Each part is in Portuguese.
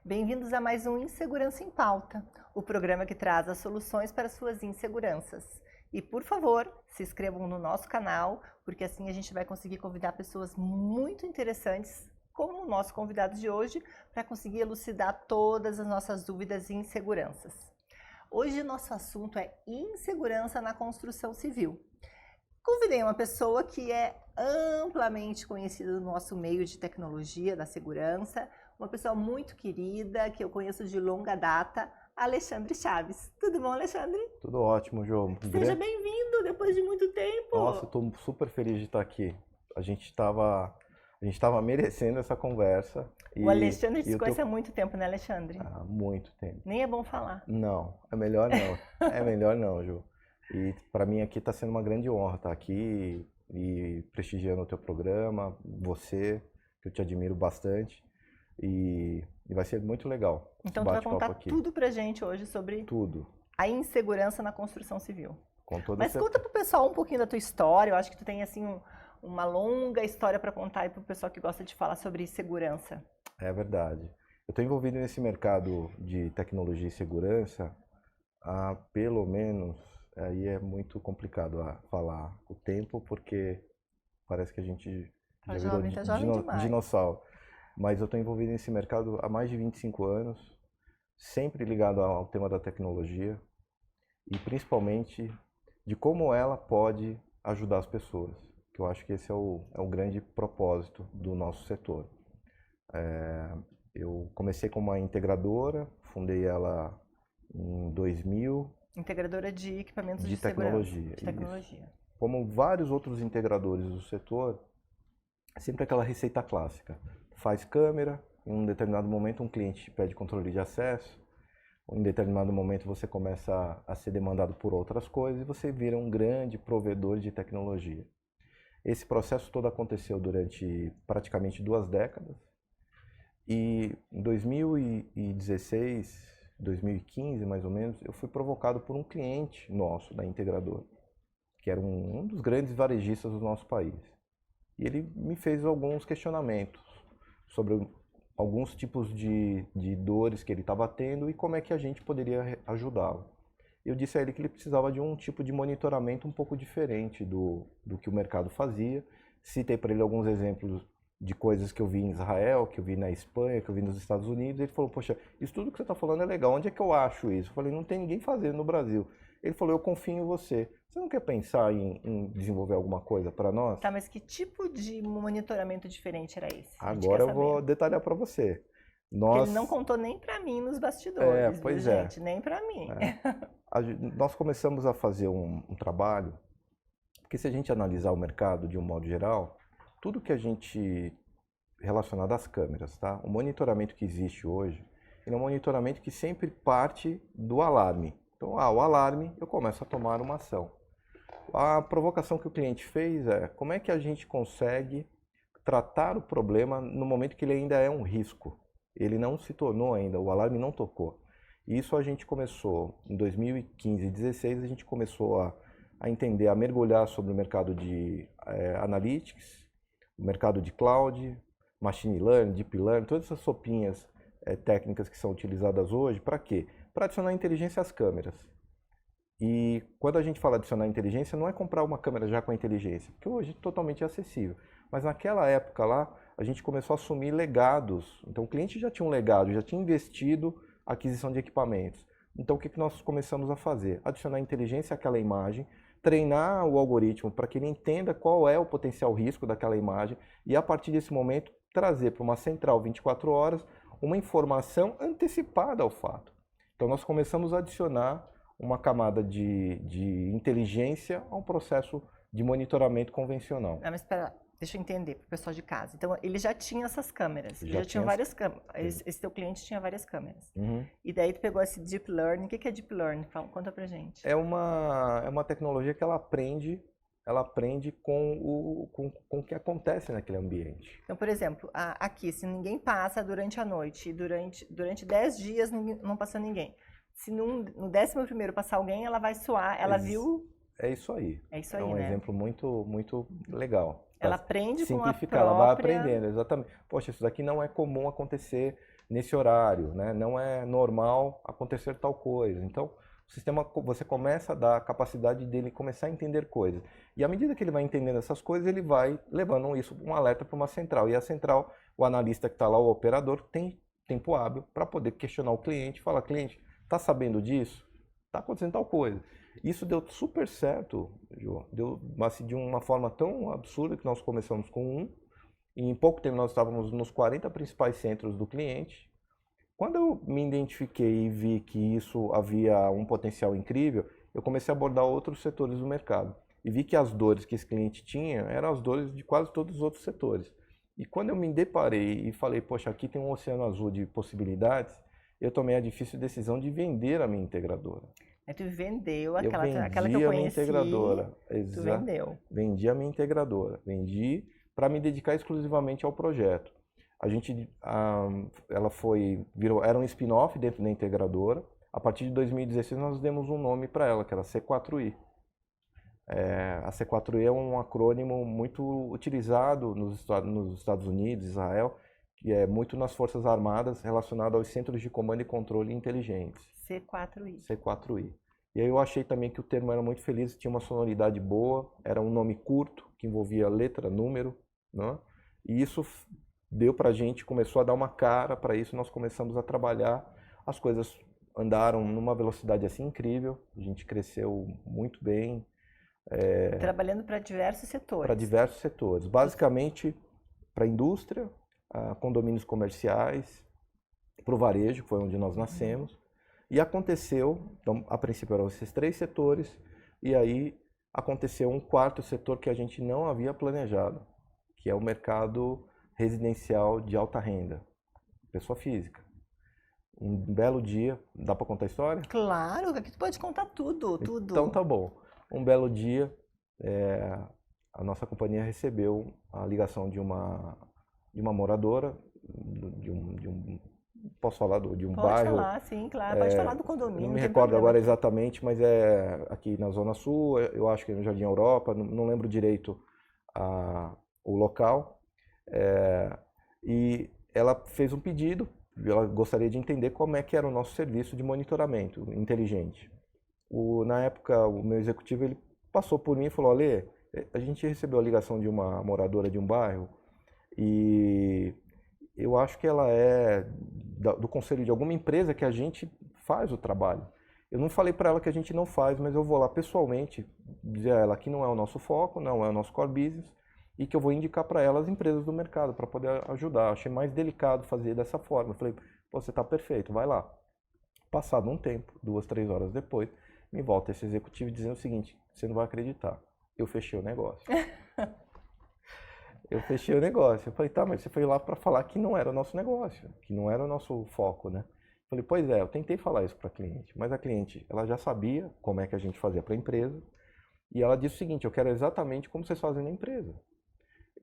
Bem-vindos a mais um Insegurança em Pauta, o programa que traz as soluções para suas inseguranças. E, por favor, se inscrevam no nosso canal, porque assim a gente vai conseguir convidar pessoas muito interessantes, como o nosso convidado de hoje, para conseguir elucidar todas as nossas dúvidas e inseguranças. Hoje, nosso assunto é insegurança na construção civil. Convidei uma pessoa que é amplamente conhecida no nosso meio de tecnologia, da segurança, uma pessoa muito querida, que eu conheço de longa data, Alexandre Chaves. Tudo bom, Alexandre? Tudo ótimo, João. Seja bem-vindo depois de muito tempo. Nossa, eu estou super feliz de estar aqui. A gente estava merecendo essa conversa. O Alexandre te conhece há muito tempo, né, Alexandre? Há muito tempo. Nem é bom falar. Não, é melhor não. É melhor não, Ju. E para mim aqui está sendo uma grande honra estar aqui e prestigiando o teu programa, você, que eu te admiro bastante. E vai ser muito legal. Então tu vai contar tudo pra gente hoje sobre a insegurança na construção civil. Mas conta pro pessoal um pouquinho da tua história. Eu acho que tu tem assim uma longa história para contar aí pro pessoal que gosta de falar sobre segurança. É verdade. Eu estou envolvido nesse mercado de tecnologia e segurança há pelo menos, aí é muito complicado a falar o tempo, porque parece que a gente já virou dinossauro. Mas eu estou envolvido nesse mercado há mais de 25 anos, sempre ligado ao tema da tecnologia e principalmente de como ela pode ajudar as pessoas, que eu acho que esse é o grande propósito do nosso setor. Eu comecei como uma integradora, fundei ela em 2000. Integradora de equipamentos de tecnologia. De tecnologia. Como vários outros integradores do setor, sempre aquela receita clássica. Faz câmera, em um determinado momento um cliente pede controle de acesso, em determinado momento você começa a ser demandado por outras coisas e você vira um grande provedor de tecnologia. Esse processo todo aconteceu durante praticamente 2 décadas e em 2016, 2015 mais ou menos, eu fui provocado por um cliente nosso da integradora, que era um dos grandes varejistas do nosso país. E ele me fez alguns questionamentos sobre alguns tipos de dores que ele estava tendo e como é que a gente poderia ajudá-lo. Eu disse a ele que ele precisava de um tipo de monitoramento um pouco diferente do que o mercado fazia. Citei para ele alguns exemplos de coisas que eu vi em Israel, que eu vi na Espanha, que eu vi nos Estados Unidos. Ele falou, poxa, isso tudo que você está falando é legal, onde é que eu acho isso? Eu falei, não tem ninguém fazendo no Brasil. Ele falou, eu confio em você. Você não quer pensar em desenvolver alguma coisa para nós? Tá, mas que tipo de monitoramento diferente era esse? Agora eu vou detalhar para você. Porque ele não contou nem para mim nos bastidores, pois viu, gente? Nem para mim. Nós começamos a fazer um trabalho, porque se a gente analisar o mercado de um modo geral, tudo que a gente relacionado às câmeras, tá? O monitoramento que existe hoje, ele é um monitoramento que sempre parte do alarme. Então, o alarme, eu começo a tomar uma ação. A provocação que o cliente fez é como é que a gente consegue tratar o problema no momento que ele ainda é um risco. Ele não se tornou ainda, o alarme não tocou. Isso a gente começou em 2015 e 2016, a gente começou a entender, a mergulhar sobre o mercado de analytics, o mercado de cloud, machine learning, deep learning, todas essas sopinhas técnicas que são utilizadas hoje, para quê? Para adicionar inteligência às câmeras. E quando a gente fala adicionar inteligência, não é comprar uma câmera já com inteligência, porque hoje é totalmente acessível. Mas naquela época lá, a gente começou a assumir legados. Então o cliente já tinha um legado, já tinha investido na aquisição de equipamentos. Então o que nós começamos a fazer? Adicionar inteligência àquela imagem, treinar o algoritmo para que ele entenda qual é o potencial risco daquela imagem e a partir desse momento trazer para uma central 24 horas uma informação antecipada ao fato. Então nós começamos a adicionar uma camada de inteligência a um processo de monitoramento convencional. Não, mas espera, deixa eu entender para o pessoal de casa. Então ele já tinha essas câmeras, já tinha várias câmeras. Esse teu cliente tinha várias câmeras. Uhum. E daí tu pegou esse Deep Learning. O que é Deep Learning? Conta pra gente. É uma tecnologia que ela aprende com o que acontece naquele ambiente. Então, por exemplo, aqui, se ninguém passa durante a noite, e durante 10 dias não passou ninguém. Se no 11º passar alguém, ela vai soar, ela viu... É isso aí. É isso aí, né? É um exemplo muito, muito legal. Ela aprende com a própria... Ela vai aprendendo, exatamente. Poxa, isso daqui não é comum acontecer nesse horário, né? Não é normal acontecer tal coisa. Então, o sistema, você começa a dar a capacidade dele começar a entender coisas. E à medida que ele vai entendendo essas coisas, ele vai levando isso, um alerta para uma central. E a central, o analista que está lá, o operador, tem tempo hábil para poder questionar o cliente, falar, cliente, está sabendo disso? Está acontecendo tal coisa. Isso deu super certo, João. Deu assim, de uma forma tão absurda que nós começamos com um, e em pouco tempo nós estávamos nos 40 principais centros do cliente. Quando eu me identifiquei e vi que isso havia um potencial incrível, eu comecei a abordar outros setores do mercado. E vi que as dores que esse cliente tinha eram as dores de quase todos os outros setores. E quando eu me deparei e falei, poxa, aqui tem um oceano azul de possibilidades, eu tomei a difícil decisão de vender a minha integradora. Aí tu vendeu Eu aquela que eu vendi a minha conheci, integradora. tu vendeu. Vendi a minha integradora. Vendi para me dedicar exclusivamente ao projeto. A gente, ela era um spin-off dentro da integradora. A partir de 2016 nós demos um nome para ela, que era C4I. A C4I é um acrônimo muito utilizado nos Estados Unidos, Israel, que é muito nas Forças Armadas relacionado aos Centros de Comando e Controle Inteligentes. C4I. C4I. E aí eu achei também que o termo era muito feliz, tinha uma sonoridade boa, era um nome curto, que envolvia letra, número, né? E isso deu pra gente, começou a dar uma cara para isso, nós começamos a trabalhar, as coisas andaram numa velocidade assim incrível, a gente cresceu muito bem. Trabalhando para diversos setores. Para diversos setores, basicamente para a indústria, condomínios comerciais, para o varejo, que foi onde nós nascemos. E aconteceu, então, a princípio eram esses 3 setores, e aí aconteceu um 4º setor que a gente não havia planejado, que é o mercado residencial de alta renda, pessoa física. Um belo dia, dá para contar a história? Claro, aqui tu pode contar tudo. Então tá bom. Um belo dia, a nossa companhia recebeu a ligação de uma moradora, posso falar de um bairro? Pode falar, sim, claro. Pode falar do condomínio. Não me recordo agora exatamente, mas é aqui na Zona Sul, eu acho que é no Jardim Europa, não lembro direito o local. E ela fez um pedido, ela gostaria de entender como é que era o nosso serviço de monitoramento inteligente. Na época, o meu executivo ele passou por mim e falou, Alê, a gente recebeu a ligação de uma moradora de um bairro e eu acho que ela é do conselho de alguma empresa que a gente faz o trabalho. Eu não falei para ela que a gente não faz, mas eu vou lá pessoalmente dizer a ela que não é o nosso foco, não é o nosso core business e que eu vou indicar para ela as empresas do mercado para poder ajudar. Achei mais delicado fazer dessa forma. Eu falei, você está perfeito, vai lá. Passado um tempo, 2, 3 horas depois, me volta esse executivo dizendo o seguinte, você não vai acreditar, eu fechei o negócio. Eu fechei o negócio. Eu falei, tá, mas você foi lá para falar que não era o nosso negócio, que não era o nosso foco, né? Eu falei, pois é, eu tentei falar isso para a cliente, mas a cliente, ela já sabia como é que a gente fazia para a empresa, e ela disse o seguinte, eu quero exatamente como vocês fazem na empresa.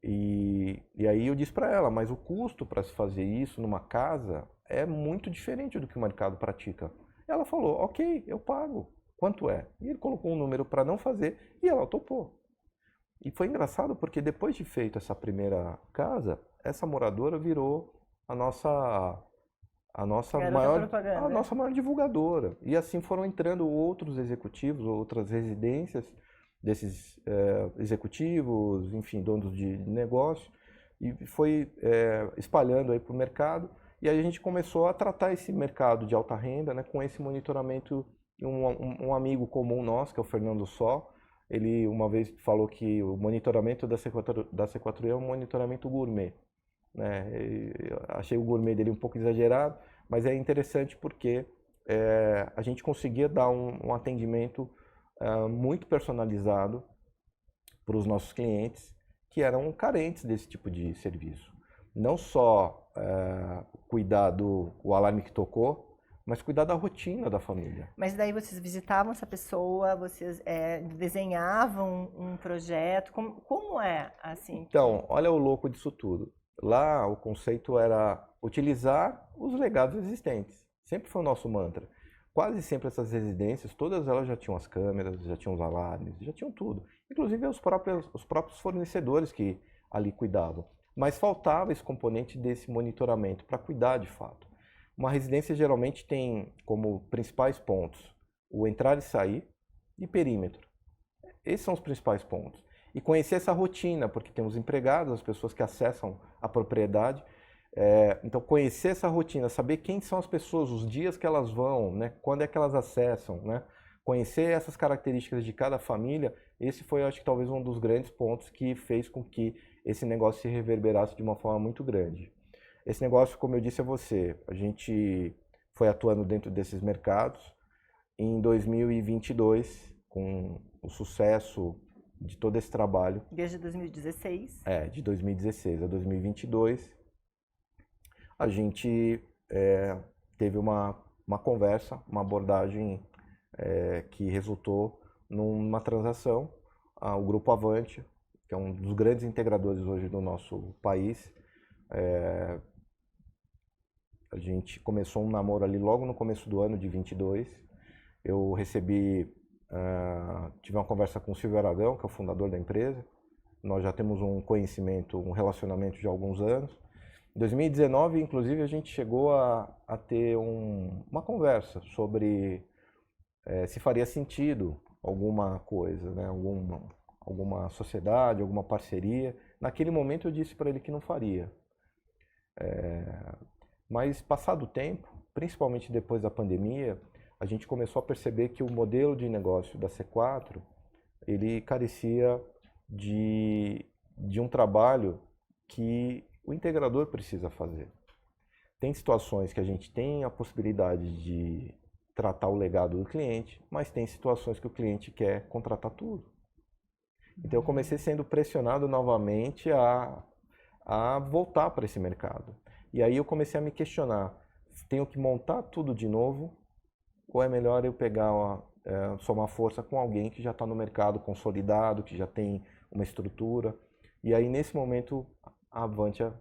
E aí eu disse para ela, mas o custo para se fazer isso numa casa é muito diferente do que o mercado pratica. Ela falou, ok, eu pago. Quanto é? E ele colocou um número para não fazer e ela topou. E foi engraçado porque depois de feito essa primeira casa, essa moradora virou a nossa maior divulgadora. E assim foram entrando outros executivos, outras residências desses executivos, enfim, donos de negócio, e foi espalhando aí para o mercado. E aí a gente começou a tratar esse mercado de alta renda, né, com esse monitoramento. Um amigo comum nosso, que é o Fernando Só, ele uma vez falou que o monitoramento da C4I é um monitoramento gourmet, né? Eu achei o gourmet dele um pouco exagerado, mas é interessante porque a gente conseguia dar um atendimento muito personalizado para os nossos clientes que eram carentes desse tipo de serviço. Não só cuidar do alarme que tocou, mas cuidar da rotina da família. Mas daí vocês visitavam essa pessoa, vocês desenhavam um projeto, como é assim? Então, olha o louco disso tudo. Lá o conceito era utilizar os legados existentes. Sempre foi o nosso mantra. Quase sempre essas residências, todas elas já tinham as câmeras, já tinham os alarmes, já tinham tudo. Inclusive os próprios fornecedores que ali cuidavam. Mas faltava esse componente desse monitoramento para cuidar de fato. Uma residência geralmente tem como principais pontos o entrar e sair e perímetro. Esses são os principais pontos. E conhecer essa rotina, porque temos empregados, as pessoas que acessam a propriedade. Então, conhecer essa rotina, saber quem são as pessoas, os dias que elas vão, né? Quando é que elas acessam, né? Conhecer essas características de cada família, esse foi, acho que, talvez um dos grandes pontos que fez com que esse negócio se reverberasse de uma forma muito grande. Esse negócio, como eu disse a você, a gente foi atuando dentro desses mercados. Em 2022, com o sucesso de todo esse trabalho. Desde 2016? De 2016 a 2022, a gente teve uma conversa, uma abordagem que resultou numa transação. O Grupo Avante, que é um dos grandes integradores hoje do nosso país, a gente começou um namoro ali logo no começo do ano de 22. Eu tive uma conversa com o Silvio Aragão, que é o fundador da empresa. Nós já temos um conhecimento, um relacionamento de alguns anos. Em 2019, inclusive, a gente chegou a ter uma conversa sobre se faria sentido alguma coisa, né? Alguma sociedade, alguma parceria. Naquele momento eu disse para ele que não faria. Mas passado o tempo, principalmente depois da pandemia, a gente começou a perceber que o modelo de negócio da C4, ele carecia de um trabalho que o integrador precisa fazer. Tem situações que a gente tem a possibilidade de tratar o legado do cliente, mas tem situações que o cliente quer contratar tudo. Então eu comecei sendo pressionado novamente a voltar para esse mercado. E aí eu comecei a me questionar, tenho que montar tudo de novo, ou é melhor eu pegar, somar força com alguém que já está no mercado consolidado, que já tem uma estrutura. E aí nesse momento a Avantia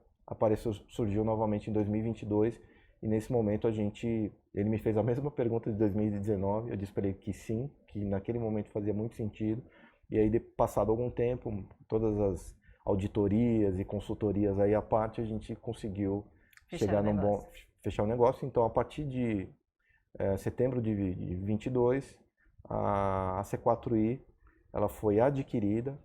surgiu novamente em 2022, e nesse momento ele me fez a mesma pergunta de 2019, eu disse para ele que sim, que naquele momento fazia muito sentido. E aí, passado algum tempo, todas as auditorias e consultorias aí à parte, a gente conseguiu fechar o negócio. Então, a partir de setembro de 22, a C4I ela foi adquirida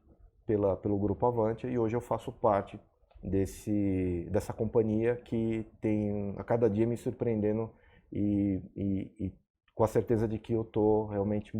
pelo Grupo Avantia, e hoje eu faço parte dessa companhia que tem a cada dia me surpreendendo e com a certeza de que eu estou realmente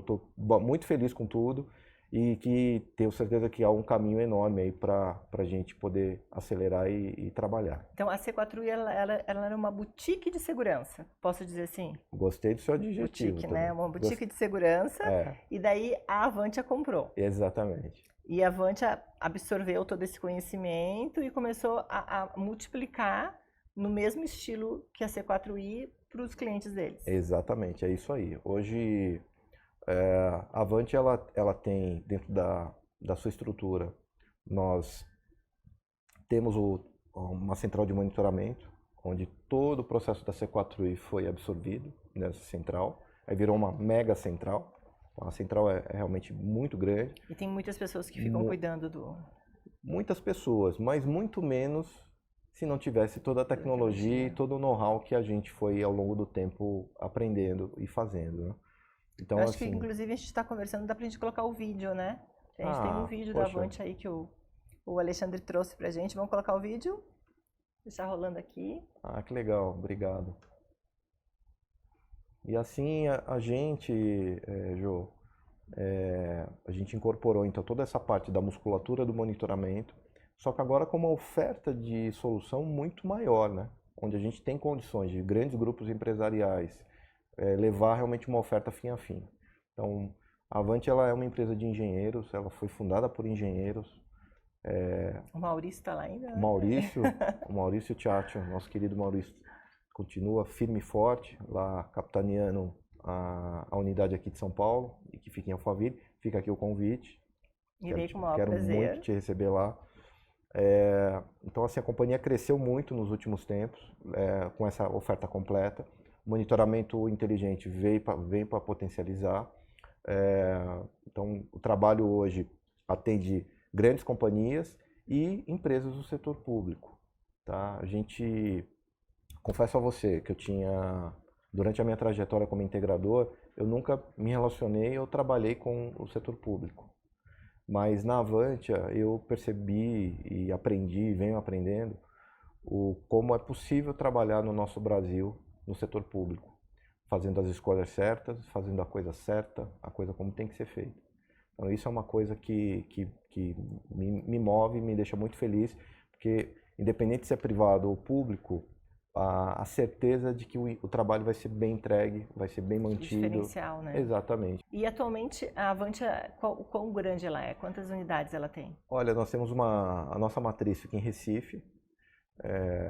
tô muito feliz com tudo, e que tenho certeza que há um caminho enorme aí para a gente poder acelerar e trabalhar. Então, a C4I ela era uma boutique de segurança, posso dizer assim? Gostei do seu adjetivo. Boutique, né? Uma boutique de segurança, e daí a Avantia comprou. Exatamente. E a Avantia absorveu todo esse conhecimento e começou a multiplicar no mesmo estilo que a C4I para os clientes deles. Exatamente, é isso aí. Hoje, a Avantia ela tem, dentro da sua estrutura, nós temos uma central de monitoramento, onde todo o processo da C4I foi absorvido nessa central. Aí virou uma mega central. A central é realmente muito grande. E tem muitas pessoas que ficam cuidando do... Muitas pessoas, mas muito menos se não tivesse toda a tecnologia e todo o know-how que a gente foi ao longo do tempo aprendendo e fazendo, né? Então, eu acho que, inclusive, a gente está conversando, dá pra gente colocar o vídeo, né? A gente tem um vídeo da Avantia aí que o Alexandre trouxe pra gente. Vamos colocar o vídeo? Deixar rolando aqui. Que legal, obrigado. E assim a gente, Jô, a gente incorporou então toda essa parte da musculatura do monitoramento, só que agora com uma oferta de solução muito maior, né? Onde a gente tem condições de grandes grupos empresariais levar realmente uma oferta fim a fim. Então, a Avantia ela é uma empresa de engenheiros, ela foi fundada por engenheiros. O Maurício está lá ainda? O Maurício Tchatcho, nosso querido Maurício, continua firme e forte, lá capitaneando a unidade aqui de São Paulo, e que fica em Alphaville. Fica aqui o convite. Irei com o maior prazer. Quero muito te receber lá. Então, assim, a companhia cresceu muito nos últimos tempos, com essa oferta completa. O monitoramento inteligente veio para potencializar. Então, o trabalho hoje atende grandes companhias e empresas do setor público. Tá? A gente confesso a você que durante a minha trajetória como integrador, eu nunca me relacionei ou trabalhei com o setor público. Mas na Avantia eu percebi e aprendi, venho aprendendo, como é possível trabalhar no nosso Brasil no setor público, fazendo as escolhas certas, fazendo a coisa certa, a coisa como tem que ser feita. Então isso é uma coisa que me move, me deixa muito feliz, porque independente se é privado ou público, a certeza de que o trabalho vai ser bem entregue, vai ser bem mantido. Diferencial, né? Exatamente. E atualmente a Avantia, quão grande ela é? Quantas unidades ela tem? Olha, nós temos a nossa matriz fica em Recife.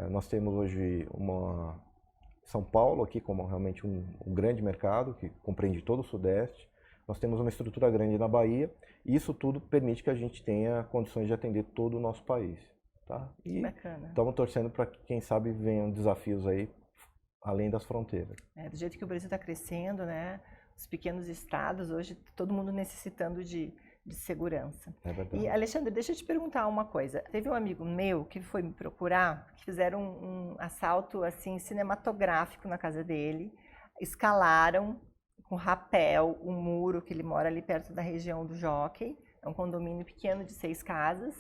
Nós temos hoje São Paulo aqui como realmente um grande mercado que compreende todo o Sudeste. Nós temos uma estrutura grande na Bahia e isso tudo permite que a gente tenha condições de atender todo o nosso país. Tá? E bacana. Estamos torcendo para que, quem sabe, venham desafios aí além das fronteiras. Do jeito que o Brasil está crescendo, né? Os pequenos estados, hoje todo mundo necessitando de segurança. É verdade. E, Alexandre, deixa eu te perguntar uma coisa. Teve um amigo meu que foi me procurar, que fizeram um assalto assim cinematográfico na casa dele, escalaram com rapel o muro, que ele mora ali perto da região do Jockey, é um condomínio pequeno de 6 casas,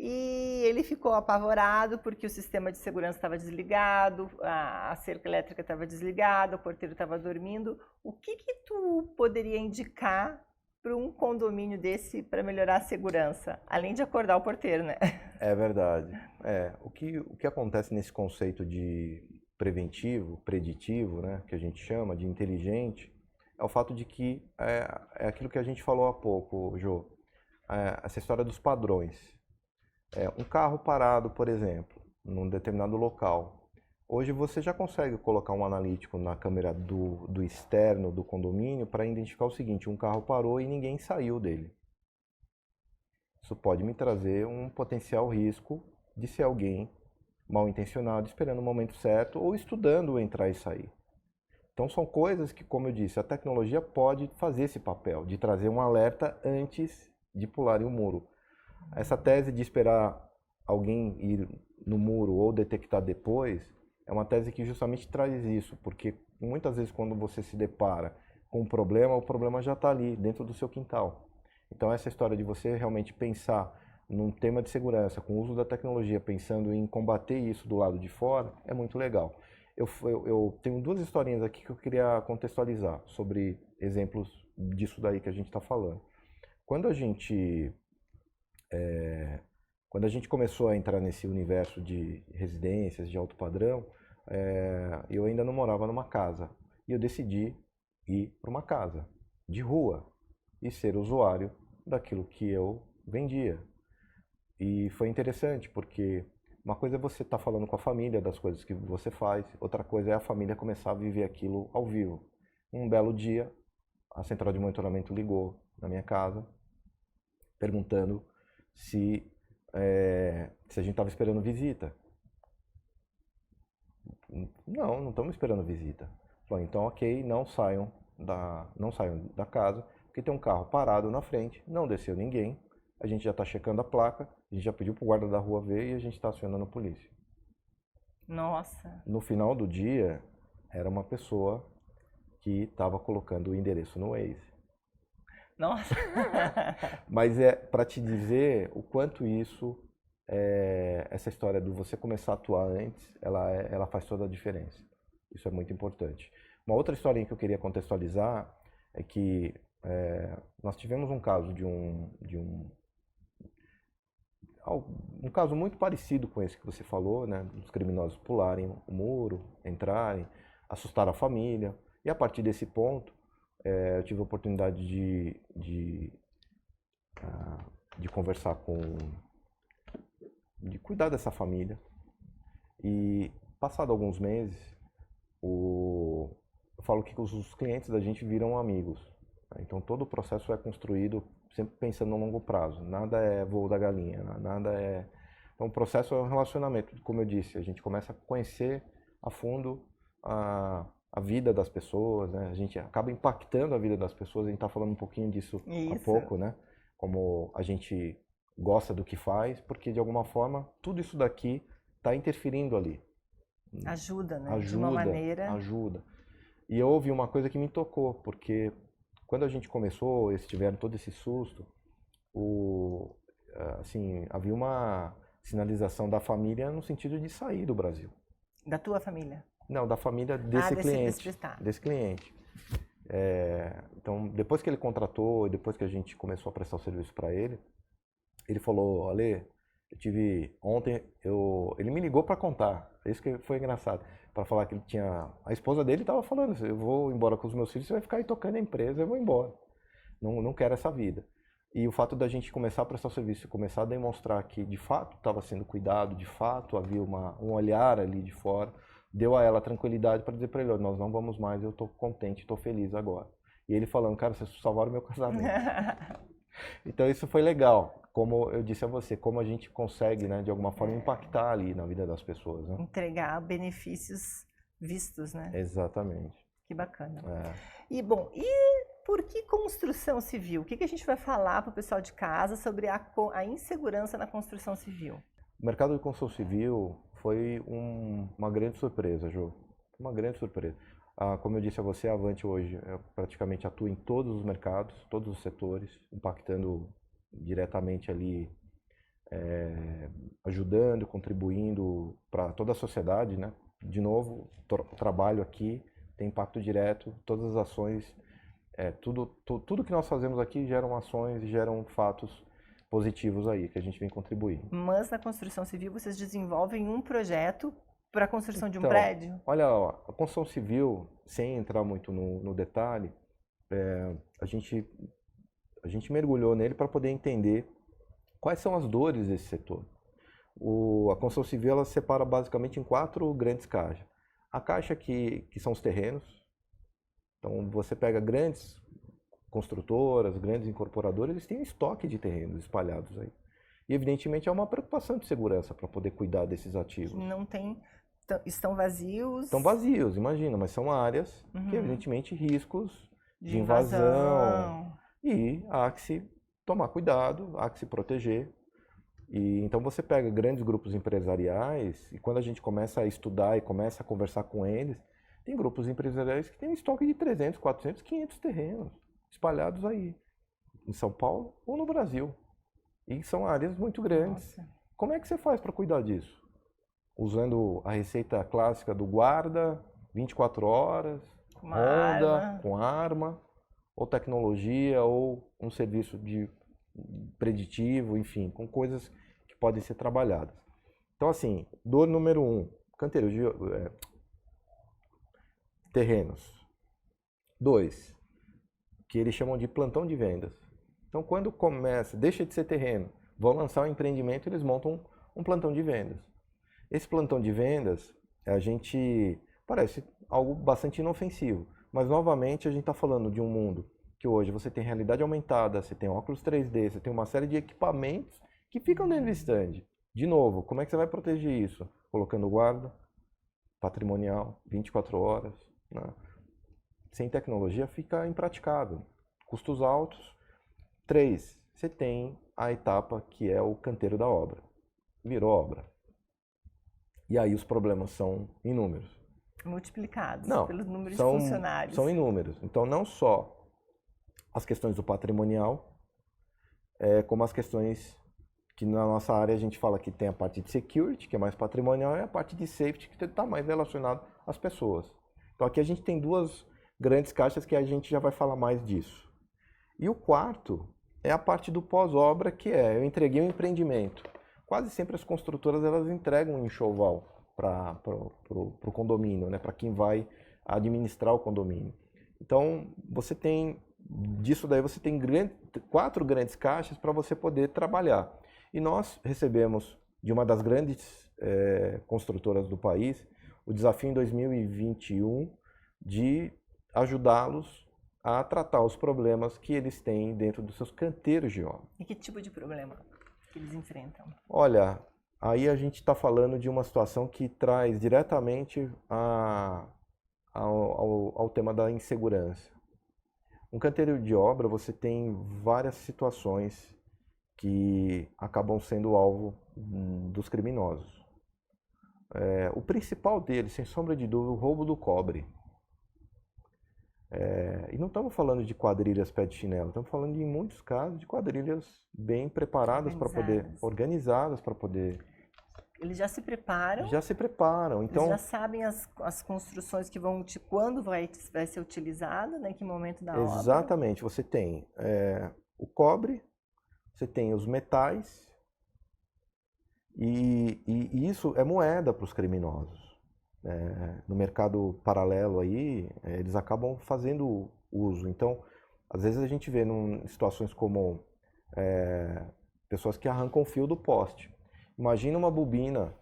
e ele ficou apavorado porque o sistema de segurança estava desligado, a cerca elétrica estava desligada, o porteiro estava dormindo. O que tu poderia indicar para um condomínio desse para melhorar a segurança, além de acordar o porteiro, né? É verdade. O que acontece nesse conceito de preventivo, preditivo, né, que a gente chama de inteligente, é o fato de que é aquilo que a gente falou há pouco, Jô, essa história dos padrões. Um carro parado, por exemplo, num determinado local. Hoje você já consegue colocar um analítico na câmera do externo do condomínio para identificar o seguinte: um carro parou e ninguém saiu dele. Isso pode me trazer um potencial risco de ser alguém mal intencionado, esperando o momento certo ou estudando entrar e sair. Então são coisas que, como eu disse, a tecnologia pode fazer esse papel de trazer um alerta antes de pularem o muro. Essa tese de esperar alguém ir no muro ou detectar depois é uma tese que justamente traz isso, porque muitas vezes quando você se depara com um problema, o problema já está ali, dentro do seu quintal. Então essa história de você realmente pensar num tema de segurança, com o uso da tecnologia, pensando em combater isso do lado de fora, é muito legal. Eu tenho 2 historinhas aqui que eu queria contextualizar sobre exemplos disso daí que a gente está falando. Quando a gente começou a entrar nesse universo de residências de alto padrão, eu ainda não morava numa casa. E eu decidi ir para uma casa de rua e ser usuário daquilo que eu vendia. E foi interessante, porque uma coisa é você estar falando com a família das coisas que você faz, outra coisa é a família começar a viver aquilo ao vivo. Um belo dia, a central de monitoramento ligou na minha casa, perguntando se a gente estava esperando visita. Não estamos esperando visita. Falou, então ok, não saiam da casa, porque tem um carro parado na frente, não desceu ninguém, a gente já está checando a placa, a gente já pediu para o guarda da rua ver e a gente está acionando a polícia. Nossa! No final do dia, era uma pessoa que estava colocando o endereço no Waze. Nossa! Mas é para te dizer o quanto isso, essa história do você começar a atuar antes, ela faz toda a diferença. Isso é muito importante. Uma outra historinha que eu queria contextualizar é que nós tivemos um caso de um caso muito parecido com esse que você falou, né? Dos criminosos pularem o muro, entrarem, assustar a família. E a partir desse ponto, eu tive a oportunidade de conversar de cuidar dessa família. E passado alguns meses, eu falo que os clientes da gente viram amigos. Então todo o processo é construído sempre pensando no longo prazo. Nada é voo da galinha, nada é... Então o processo é um relacionamento, como eu disse, a gente começa a conhecer a fundo a vida das pessoas, né? A gente acaba impactando a vida das pessoas, a gente está falando um pouquinho disso há pouco, né? Como a gente gosta do que faz, porque de alguma forma tudo isso daqui está interferindo ali. Ajuda, né? De uma Ajuda, maneira. ajuda. E houve uma coisa que me tocou, porque quando a gente começou, eles tiveram todo esse susto, assim, havia uma sinalização da família no sentido de sair do Brasil. Da tua família? Não, da família desse cliente. Desse cliente. Então, depois que ele contratou, depois que a gente começou a prestar o serviço para ele, ele falou: Ale, eu tive ontem, ele me ligou para contar. Isso que foi engraçado, para falar que ele tinha, a esposa dele estava falando: eu vou embora com os meus filhos, você vai ficar aí tocando a empresa, eu vou embora. Não quero essa vida. E o fato da gente começar a prestar o serviço, começar a demonstrar que de fato estava sendo cuidado, de fato havia um olhar ali de fora, deu a ela a tranquilidade para dizer para ele: nós não vamos mais, eu estou contente, estou feliz agora. E ele falando: cara, vocês salvaram meu casamento. Então isso foi legal, como eu disse a você, como a gente consegue, né, de alguma forma impactar ali na vida das pessoas, né? Entregar benefícios vistos, né? Exatamente. Que bacana. É. Bom, e por que construção civil? O que a gente vai falar para o pessoal de casa sobre a insegurança na construção civil? O mercado de construção civil foi uma grande surpresa, Jô. Uma grande surpresa. Como eu disse a você, a Avante hoje praticamente atua em todos os mercados, todos os setores, impactando diretamente ali, ajudando, contribuindo para toda a sociedade, né? De novo, o trabalho aqui tem impacto direto, todas as ações, tudo que nós fazemos aqui geram ações e geram fatos positivos aí, que a gente vem contribuindo. Mas na construção civil vocês desenvolvem um projeto para a construção de um prédio? Olha, a construção civil, sem entrar muito no detalhe, a gente mergulhou nele para poder entender quais são as dores desse setor. A construção civil ela se separa basicamente em 4 grandes caixas. A caixa que são os terrenos. Então você pega grandes construtoras, grandes incorporadoras, eles têm um estoque de terrenos espalhados aí. E evidentemente é uma preocupação de segurança para poder cuidar desses ativos. Não tem, estão vazios. Estão vazios, imagina, mas são áreas que evidentemente riscos de invasão. E há que se tomar cuidado, há que se proteger. E então você pega grandes grupos empresariais e quando a gente começa a estudar e começa a conversar com eles, tem grupos empresariais que têm um estoque de 300, 400, 500 terrenos espalhados aí, em São Paulo ou no Brasil. E são áreas muito grandes. Nossa. Como é que você faz para cuidar disso? Usando a receita clássica do guarda, 24 horas, ronda, com arma, ou tecnologia, ou um serviço preditivo, enfim, com coisas que podem ser trabalhadas. Então, assim, dor número 1, canteiros de terrenos. 2, que eles chamam de plantão de vendas. Então, quando deixa de ser terreno, vão lançar um empreendimento, eles montam um plantão de vendas. Esse plantão de vendas, parece algo bastante inofensivo, mas novamente a gente está falando de um mundo que hoje você tem realidade aumentada, você tem óculos 3D, você tem uma série de equipamentos que ficam dentro do stand. De novo, como é que você vai proteger isso? Colocando guarda, patrimonial, 24 horas. Né? Sem tecnologia fica impraticável. Custos altos. 3, você tem a etapa que é o canteiro da obra. Virou obra. E aí os problemas são inúmeros. Multiplicados pelos números de funcionários. São inúmeros. Então, não só as questões do patrimonial, como as questões que na nossa área a gente fala que tem a parte de security, que é mais patrimonial, e a parte de safety, que está mais relacionado às pessoas. Então, aqui a gente tem 2 grandes caixas que a gente já vai falar mais disso. E o 4 é a parte do pós-obra, que eu entreguei um empreendimento. Quase sempre as construtoras elas entregam um enxoval para o condomínio, né? Para quem vai administrar o condomínio. Então, disso daí você tem 4 grandes caixas para você poder trabalhar. E nós recebemos de uma das grandes construtoras do país o desafio em 2021 de ajudá-los a tratar os problemas que eles têm dentro dos seus canteiros de obra. E que tipo de problema que eles enfrentam? Olha, aí a gente está falando de uma situação que traz diretamente ao tema da insegurança. Um canteiro de obra, você tem várias situações que acabam sendo alvo dos criminosos. o principal dele, sem sombra de dúvida, o roubo do cobre. E não estamos falando de quadrilhas pé de chinelo, estamos falando em muitos casos de quadrilhas bem preparadas para poder, organizadas para poder. Eles já se preparam? Já se preparam. Então, eles já sabem as construções que vão, quando vai ser utilizado, né, em que momento da obra. Exatamente. Você tem o cobre, você tem os metais, e isso é moeda para os criminosos. No mercado paralelo aí, eles acabam fazendo uso. Então, às vezes a gente vê em situações como pessoas que arrancam o fio do poste. Imagina uma bobina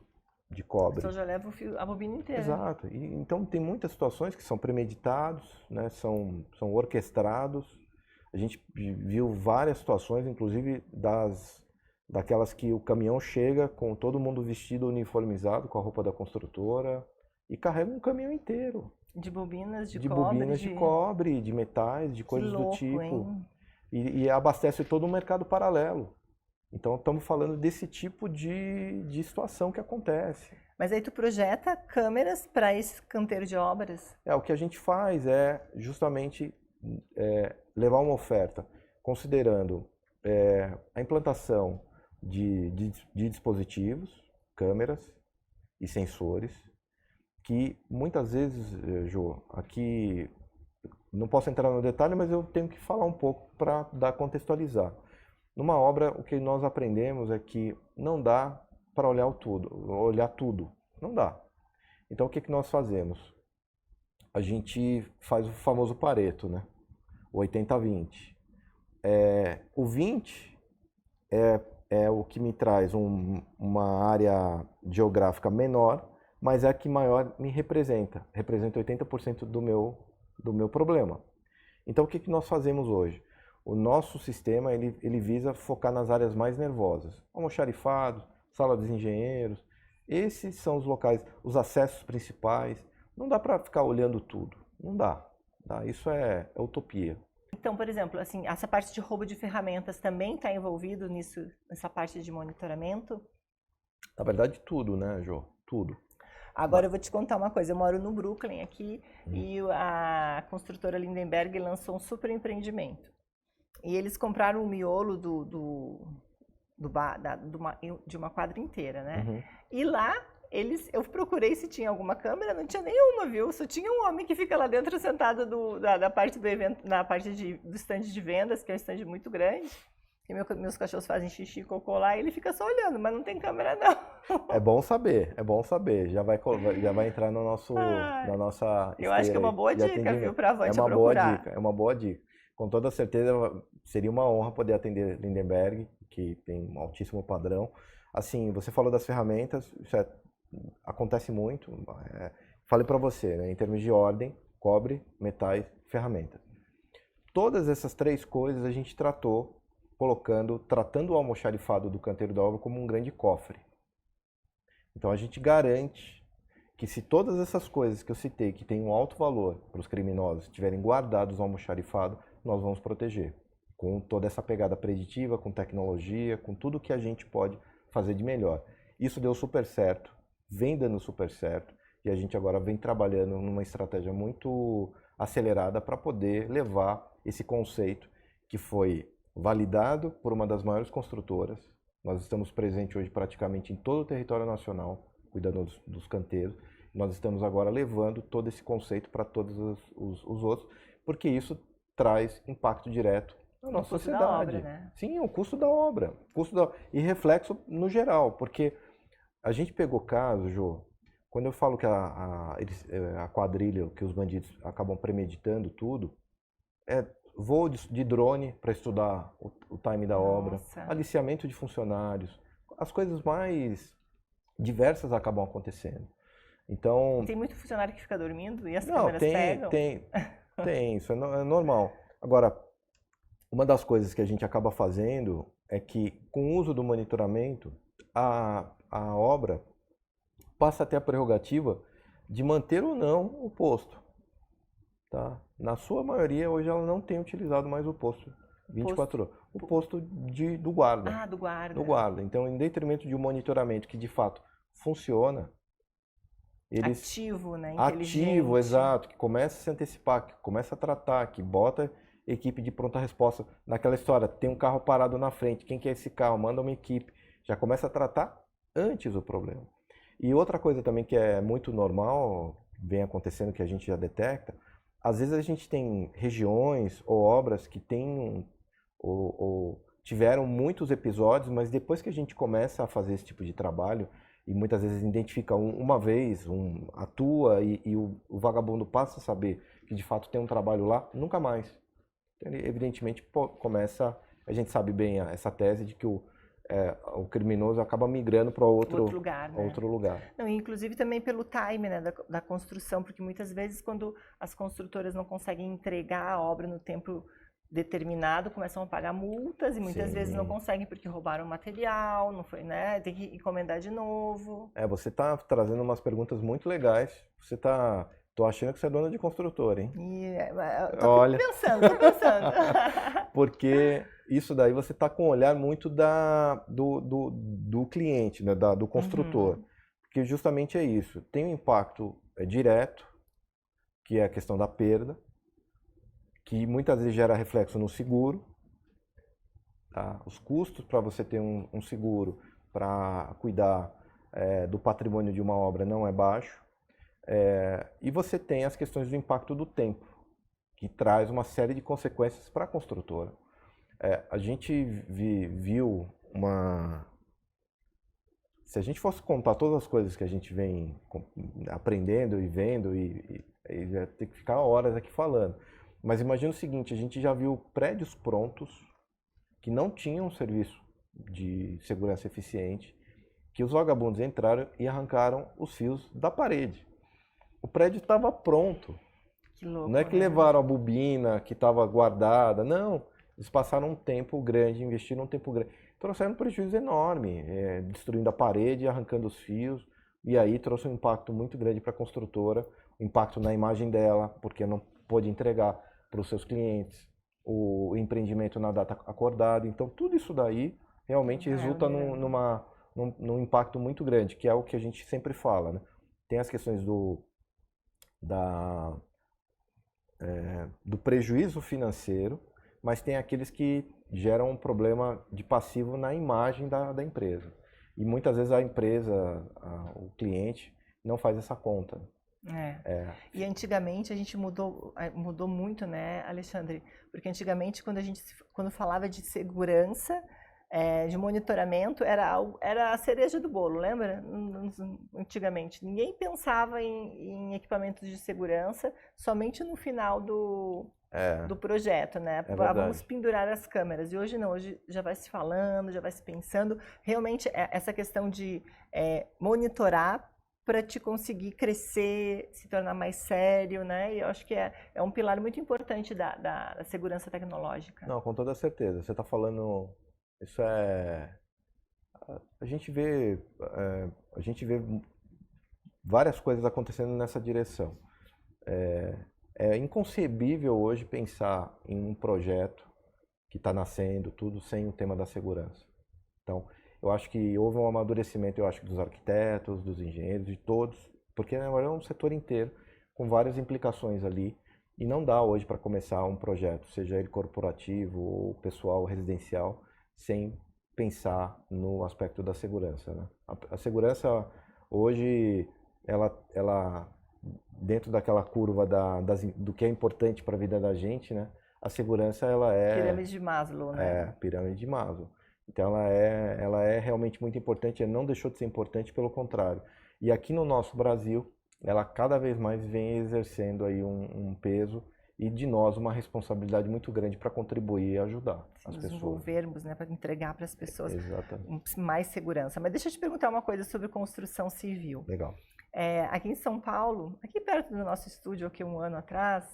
de cobre. Então já leva a bobina inteira. Exato. Então tem muitas situações que são premeditados, né, são orquestrados. A gente viu várias situações, inclusive daquelas que o caminhão chega com todo mundo vestido uniformizado com a roupa da construtora e carrega um caminhão inteiro. De bobinas de cobre. De bobinas de cobre, de metais, de coisas louco, do tipo. Hein? E abastece todo um mercado paralelo. Então, estamos falando desse tipo de situação que acontece. Mas aí tu projeta câmeras para esse canteiro de obras? O que a gente faz é justamente levar uma oferta, considerando a implantação de dispositivos, câmeras e sensores, que muitas vezes, Jô, aqui não posso entrar no detalhe, mas eu tenho que falar um pouco para contextualizar. Numa obra, o que nós aprendemos é que não dá para olhar tudo. Não dá. Então, o que nós fazemos? A gente faz o famoso Pareto, né? O 80-20. O 20 é o que me traz uma área geográfica menor, mas é a que maior me representa. Representa 80% do meu problema. Então, o que nós fazemos hoje? O nosso sistema ele visa focar nas áreas mais nervosas. Almoxarifados, sala dos engenheiros. Esses são os locais, os acessos principais. Não dá para ficar olhando tudo. Não dá. Isso é utopia. Então, por exemplo, assim, essa parte de roubo de ferramentas também está envolvido nessa parte de monitoramento? Na verdade, tudo, né, Jô? Tudo. Agora eu vou te contar uma coisa. Eu moro no Brooklyn aqui e a construtora Lindenberg lançou um super empreendimento. E eles compraram o miolo de uma quadra inteira, né? Uhum. E lá, eu procurei se tinha alguma câmera, não tinha nenhuma, viu? Só tinha um homem que fica lá dentro sentado da parte do evento, na parte do stand de vendas, que é um stand muito grande. E meus cachorros fazem xixi e cocô lá e ele fica só olhando, mas não tem câmera não. É bom saber. Já vai entrar no nosso, na nossa eu acho que é uma boa dica, viu, para a Avante procurar. É uma boa dica. Com toda certeza, seria uma honra poder atender Lindenberg, que tem um altíssimo padrão. Assim, você falou das ferramentas, isso acontece muito. Falei para você, né, em termos de ordem, cobre, metais, ferramentas. Todas essas três coisas a gente tratando o almoxarifado do canteiro da obra como um grande cofre. Então a gente garante que se todas essas coisas que eu citei, que têm um alto valor para os criminosos, estiverem guardados no almoxarifado, nós vamos proteger. Com toda essa pegada preditiva, com tecnologia, com tudo que a gente pode fazer de melhor. Isso deu super certo, vem dando super certo, e a gente agora vem trabalhando numa estratégia muito acelerada para poder levar esse conceito que foi validado por uma das maiores construtoras. Nós estamos presentes hoje praticamente em todo o território nacional, cuidando dos canteiros. Nós estamos agora levando todo esse conceito para todos os outros, porque isso traz impacto direto na nossa sociedade. Da obra, né? Sim, o custo da obra. E reflexo no geral, porque a gente pegou caso, Jô, quando eu falo que a quadrilha, que os bandidos acabam premeditando tudo, voo de drone para estudar o time da obra, aliciamento de funcionários, as coisas mais diversas acabam acontecendo. Então, tem muito funcionário que fica dormindo e as câmeras pegam? Tem, isso é normal. Agora, uma das coisas que a gente acaba fazendo é que, com o uso do monitoramento, a obra passa a ter a prerrogativa de manter ou não o posto. Tá? Na sua maioria, hoje ela não tem utilizado mais o posto 24 horas. O posto do guarda. Do guarda. Do guarda. Então, em detrimento de um monitoramento que, de fato, funciona, eles Ativo, né? ativo, Inteligente. exato, que começa a se antecipar, que começa a tratar, que bota equipe de pronta resposta naquela história, tem um carro parado na frente, quem quer esse carro? Manda uma equipe, já começa a tratar antes o problema. E outra coisa também que é muito normal, vem acontecendo que a gente já detecta, às vezes a gente tem regiões ou obras que têm ou tiveram muitos episódios, mas depois que a gente começa a fazer esse tipo de trabalho, e muitas vezes identifica uma vez, atua e o vagabundo passa a saber que de fato tem um trabalho lá, nunca mais. Então, ele, evidentemente, começa, a gente sabe bem essa tese de que o criminoso acaba migrando para Outro lugar, né? outro lugar. Não, e inclusive também pelo time, né, da construção, porque muitas vezes quando as construtoras não conseguem entregar a obra no tempo determinado, começam a pagar multas e muitas vezes não conseguem porque roubaram material, não foi, né? Tem que encomendar de novo. Você está trazendo umas perguntas muito legais. Tô achando que você é dona de construtora, hein? Tô pensando. Porque isso daí você está com um olhar muito do cliente, né? Do construtor. Uhum. Porque justamente é isso. Tem um impacto direto, que é a questão da perda, que muitas vezes gera reflexo no seguro. Tá? Os custos para você ter um seguro para cuidar do patrimônio de uma obra não é baixo. E você tem as questões do impacto do tempo, que traz uma série de consequências para a construtora. A gente viu uma... Se a gente fosse contar todas as coisas que a gente vem aprendendo e vendo, e ia ter que ficar horas aqui falando. Mas imagina o seguinte, a gente já viu prédios prontos que não tinham um serviço de segurança eficiente, que os vagabundos entraram e arrancaram os fios da parede. O prédio estava pronto. Que louco, Não é que né? levaram a bobina que estava guardada, não. Eles passaram um tempo grande, investiram um tempo grande. Trouxeram um prejuízo enorme, destruindo a parede, arrancando os fios. E aí trouxe um impacto muito grande para a construtora, impacto na imagem dela, porque não pôde entregar para os seus clientes o empreendimento na data acordada. Então, tudo isso daí realmente resulta num impacto muito grande, que é o que a gente sempre fala, né? Tem as questões do prejuízo financeiro, mas tem aqueles que geram um problema de passivo na imagem da empresa. E muitas vezes a empresa, o cliente, não faz essa conta. E antigamente a gente mudou muito, né, Alexandre? Porque antigamente quando falava de segurança, de monitoramento, era a cereja do bolo, lembra? Antigamente ninguém pensava em equipamentos de segurança somente no final do projeto, né? Vamos pendurar as câmeras. E hoje não, hoje já vai se falando, já vai se pensando. Realmente essa questão de monitorar para te conseguir crescer, se tornar mais sério, né? E eu acho que é um pilar muito importante da segurança tecnológica. Não, com toda certeza. Você está falando, isso a gente vê várias coisas acontecendo nessa direção. É inconcebível hoje pensar em um projeto que está nascendo, tudo sem o tema da segurança. Então, eu acho que houve um amadurecimento, eu acho, dos arquitetos, dos engenheiros, de todos, porque na verdade é um setor inteiro, com várias implicações ali, e não dá hoje para começar um projeto, seja ele corporativo ou pessoal residencial, sem pensar no aspecto da segurança, né? A segurança hoje, ela dentro daquela curva do que é importante para a vida da gente, né? A segurança, ela Pirâmide de Maslow, né? Pirâmide de Maslow. Então ela é realmente muito importante, ela não deixou de ser importante, pelo contrário. E aqui no nosso Brasil, ela cada vez mais vem exercendo aí um peso e de nós uma responsabilidade muito grande para contribuir e ajudar as pessoas. Desenvolvermos, né, para entregar para as pessoas Exatamente. mais segurança. Mas deixa eu te perguntar uma coisa sobre construção civil. Legal. Aqui em São Paulo, aqui perto do nosso estúdio, aqui um ano atrás,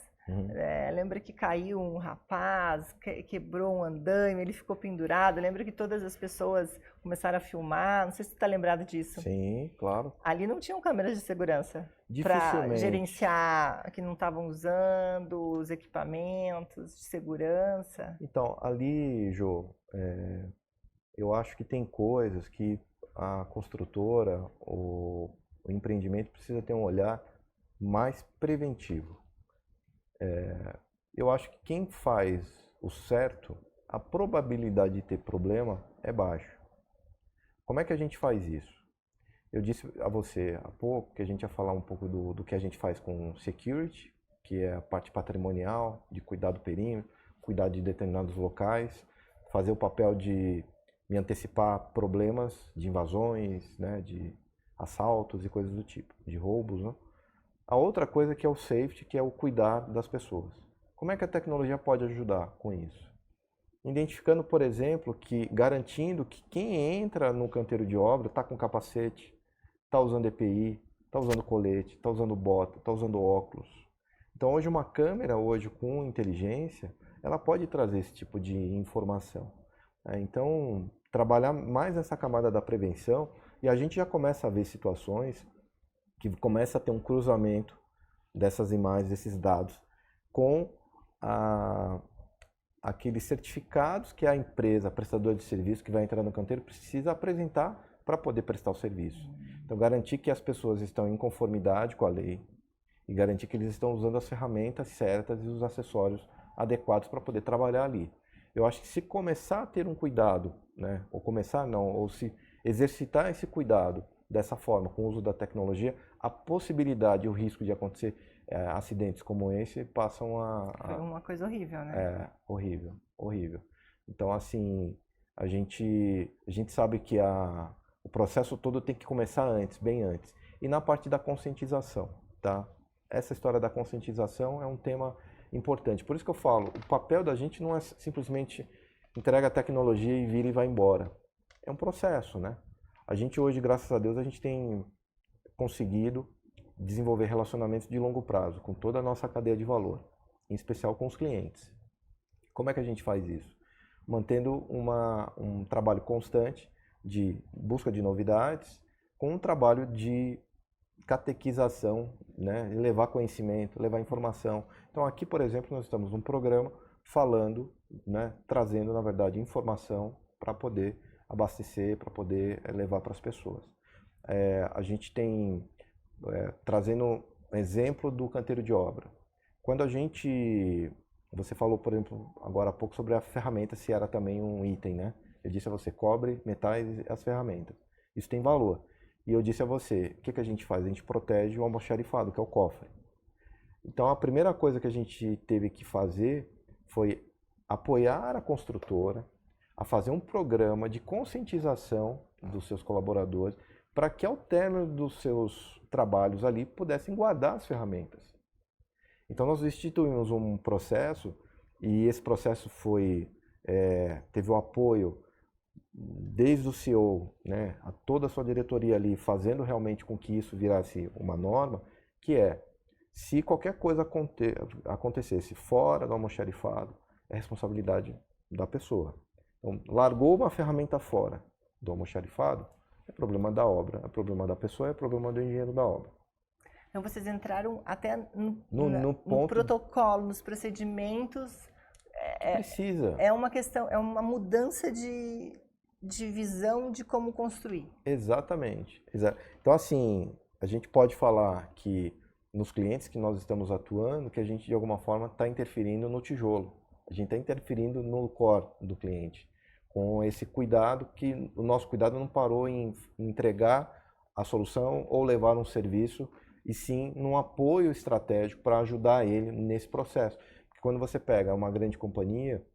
lembra que caiu um rapaz, quebrou um andaime, ele ficou pendurado. Lembra que todas as pessoas começaram a filmar? Não sei se você está lembrado disso. Sim, claro. Ali não tinham câmeras de segurança para Dificilmente. gerenciar que não estavam usando os equipamentos de segurança. Então, ali, Jô, eu acho que tem coisas que a construtora, O empreendimento precisa ter um olhar mais preventivo. Eu acho que quem faz o certo, a probabilidade de ter problema é baixa. Como é que a gente faz isso? Eu disse a você há pouco que a gente ia falar um pouco do que a gente faz com security, que é a parte patrimonial, de cuidar do perímetro, cuidar de determinados locais, fazer o papel de me antecipar problemas de invasões, né, de assaltos e coisas do tipo, de roubos, né? A outra coisa que é o safety, que é o cuidar das pessoas. Como é que a tecnologia pode ajudar com isso? Identificando, por exemplo, que garantindo que quem entra no canteiro de obra está com capacete, está usando EPI, está usando colete, está usando bota, está usando óculos. Então hoje uma câmera com inteligência, ela pode trazer esse tipo de informação. Então trabalhar mais essa camada da prevenção, e a gente já começa a ver situações que começa a ter um cruzamento dessas imagens, desses dados, com aqueles certificados que a empresa, a prestadora de serviço que vai entrar no canteiro, precisa apresentar para poder prestar o serviço. Então, garantir que as pessoas estão em conformidade com a lei e garantir que eles estão usando as ferramentas certas e os acessórios adequados para poder trabalhar ali. Eu acho que se começar a ter um cuidado, né, ou se exercitar esse cuidado dessa forma, com o uso da tecnologia, a possibilidade e o risco de acontecer acidentes como esse passam Foi uma coisa horrível, né? Horrível, horrível. Então, assim, a gente sabe que o processo todo tem que começar antes, bem antes. E na parte da conscientização, tá? Essa história da conscientização é um tema importante. Por isso que eu falo, o papel da gente não é simplesmente entrega a tecnologia e vira e vai embora. É um processo, né? A gente hoje, graças a Deus, a gente tem conseguido desenvolver relacionamentos de longo prazo com toda a nossa cadeia de valor, em especial com os clientes. Como é que a gente faz isso? Mantendo um trabalho constante de busca de novidades, com um trabalho de catequização, né? Levar conhecimento, levar informação. Então aqui, por exemplo, nós estamos num programa falando, né? Trazendo, na verdade, informação para poder abastecer, para poder levar para as pessoas. A gente tem, trazendo um exemplo do canteiro de obra. Quando você falou, por exemplo, agora há pouco sobre a ferramenta, se era também um item, né? Eu disse a você, cobre, metais e as ferramentas. Isso tem valor. E eu disse a você, o que a gente faz? A gente protege o almoxarifado, que é o cofre. Então a primeira coisa que a gente teve que fazer foi apoiar a construtora a fazer um programa de conscientização dos seus colaboradores para que ao término dos seus trabalhos ali pudessem guardar as ferramentas. Então nós instituímos um processo e esse processo teve o apoio desde o CEO, né, a toda a sua diretoria ali, fazendo realmente com que isso virasse uma norma, que se qualquer coisa acontecesse fora do almoxarifado, é responsabilidade da pessoa. Então, largou uma ferramenta fora do almoxarifado, é problema da obra, é problema da pessoa, é problema do engenheiro da obra. Então vocês entraram até no protocolo, nos procedimentos. Precisa. É uma questão, é uma mudança de visão de como construir. Exatamente. Então, assim, a gente pode falar que nos clientes que nós estamos atuando, que a gente de alguma forma está interferindo no tijolo. A gente está interferindo no core do cliente. Com esse cuidado, que o nosso cuidado não parou em entregar a solução ou levar um serviço, e sim num apoio estratégico para ajudar ele nesse processo. Porque quando você pega uma grande companhia,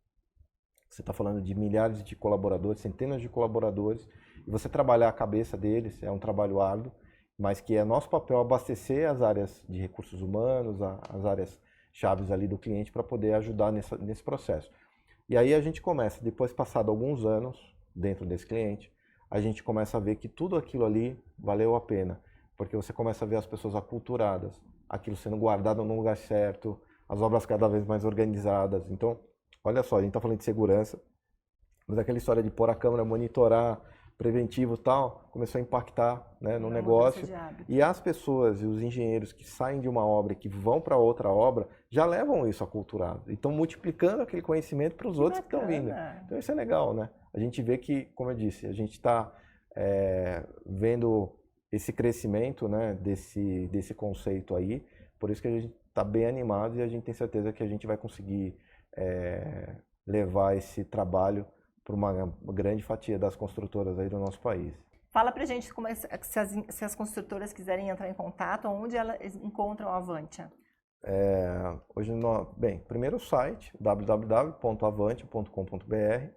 você está falando de milhares de colaboradores, centenas de colaboradores, e você trabalhar a cabeça deles é um trabalho árduo, mas que é nosso papel abastecer as áreas de recursos humanos, as áreas chaves ali do cliente para poder ajudar nesse processo. E aí a gente começa, depois passado alguns anos dentro desse cliente, a gente começa a ver que tudo aquilo ali valeu a pena, porque você começa a ver as pessoas aculturadas, aquilo sendo guardado no lugar certo, as obras cada vez mais organizadas. Então, olha só, a gente está falando de segurança, mas aquela história de pôr a câmera, monitorar, preventivo e tal, começou a impactar, né, no negócio. E as pessoas e os engenheiros que saem de uma obra e que vão para outra obra, já levam isso aculturado. E estão multiplicando aquele conhecimento para os outros que estão vindo. Então isso é legal, né? A gente vê que, como eu disse, a gente está vendo esse crescimento, né, desse conceito aí. Por isso que a gente está bem animado e a gente tem certeza que a gente vai conseguir levar esse trabalho para uma grande fatia das construtoras aí do nosso país. Fala pra gente como se as construtoras quiserem entrar em contato, onde elas encontram a Avantia? Bem, primeiro o site, www.avantia.com.br.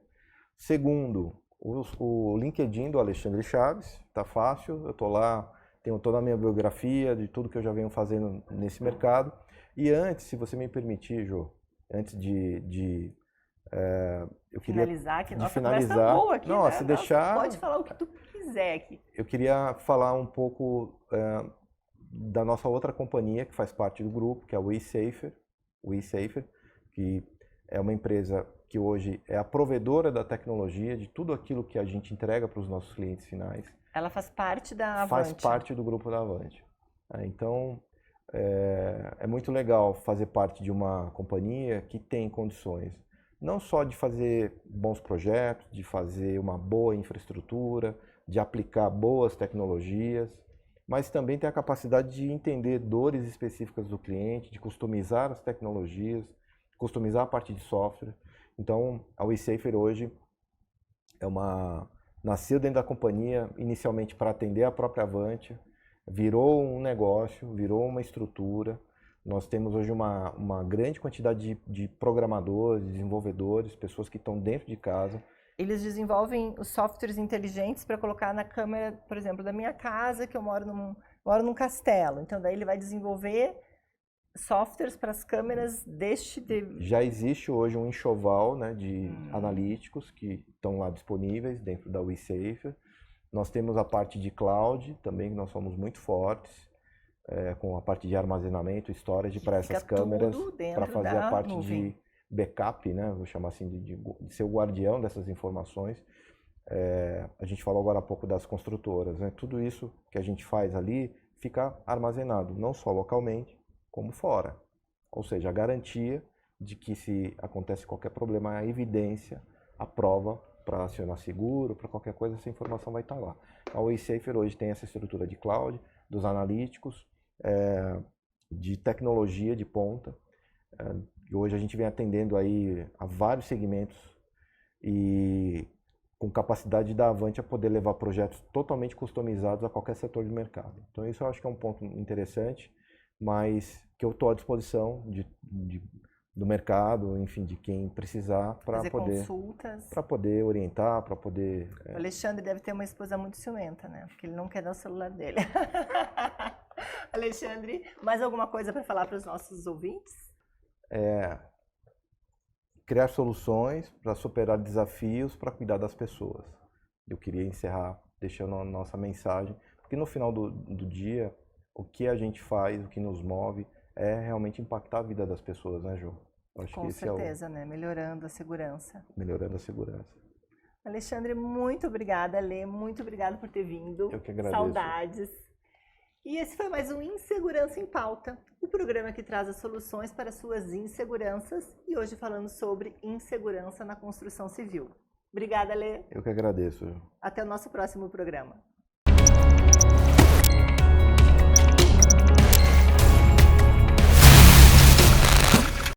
Segundo, o LinkedIn do Alexandre Chaves, tá fácil, eu estou lá, tenho toda a minha biografia de tudo que eu já venho fazendo nesse mercado. E antes, se você me permitir, Jô, antes eu queria finalizar aqui, nossa finalizar, conversa boa aqui, não, né? se deixar, pode falar o que tu quiser aqui. Eu queria falar um pouco da nossa outra companhia que faz parte do grupo, que é o WeSafer, que é uma empresa que hoje é a provedora da tecnologia, de tudo aquilo que a gente entrega para os nossos clientes finais. Ela faz parte da Avantia. Faz parte do grupo da Avantia. Então, é muito legal fazer parte de uma companhia que tem condições não só de fazer bons projetos, de fazer uma boa infraestrutura, de aplicar boas tecnologias, mas também tem a capacidade de entender dores específicas do cliente, de customizar as tecnologias, customizar a parte de software. Então, a WeSafer hoje nasceu dentro da companhia inicialmente para atender a própria Avantia, virou um negócio, virou uma estrutura. Nós temos hoje uma grande quantidade de programadores, desenvolvedores, pessoas que estão dentro de casa. Eles desenvolvem os softwares inteligentes para colocar na câmera, por exemplo, da minha casa, que eu moro num castelo. Então, daí ele vai desenvolver softwares para as câmeras Já existe hoje um enxoval, né, de analíticos que estão lá disponíveis dentro da WeSafer. Nós temos a parte de cloud também, que nós somos muito fortes. Com a parte de armazenamento, storage para essas câmeras, para fazer a parte de backup, né? Vou chamar assim de ser o guardião dessas informações. A gente falou agora há pouco das construtoras, né? Tudo isso que a gente faz ali fica armazenado, não só localmente, como fora. Ou seja, a garantia de que se acontece qualquer problema, a evidência, a prova para acionar seguro, para qualquer coisa, essa informação vai estar lá. A WeSafer hoje tem essa estrutura de cloud, dos analíticos, de tecnologia de ponta. E hoje a gente vem atendendo aí a vários segmentos e com capacidade da Avantia poder levar projetos totalmente customizados a qualquer setor de mercado. Então isso eu acho que é um ponto interessante, mas que eu estou à disposição do mercado, enfim, de quem precisar para poder orientar, para poder... O Alexandre deve ter uma esposa muito ciumenta, né? Porque ele não quer dar o celular dele. Alexandre, mais alguma coisa para falar para os nossos ouvintes? Criar soluções para superar desafios, para cuidar das pessoas. Eu queria encerrar deixando a nossa mensagem, porque no final do dia, o que a gente faz, o que nos move, é realmente impactar a vida das pessoas, né, Jô? Acho Com que certeza, né? Melhorando a segurança. Melhorando a segurança. Alexandre, muito obrigada, Lê. Muito obrigada por ter vindo. Eu que agradeço. Saudades. E esse foi mais um Insegurança em Pauta, o programa que traz as soluções para suas inseguranças e hoje falando sobre insegurança na construção civil. Obrigada, Lê. Eu que agradeço. Até o nosso próximo programa.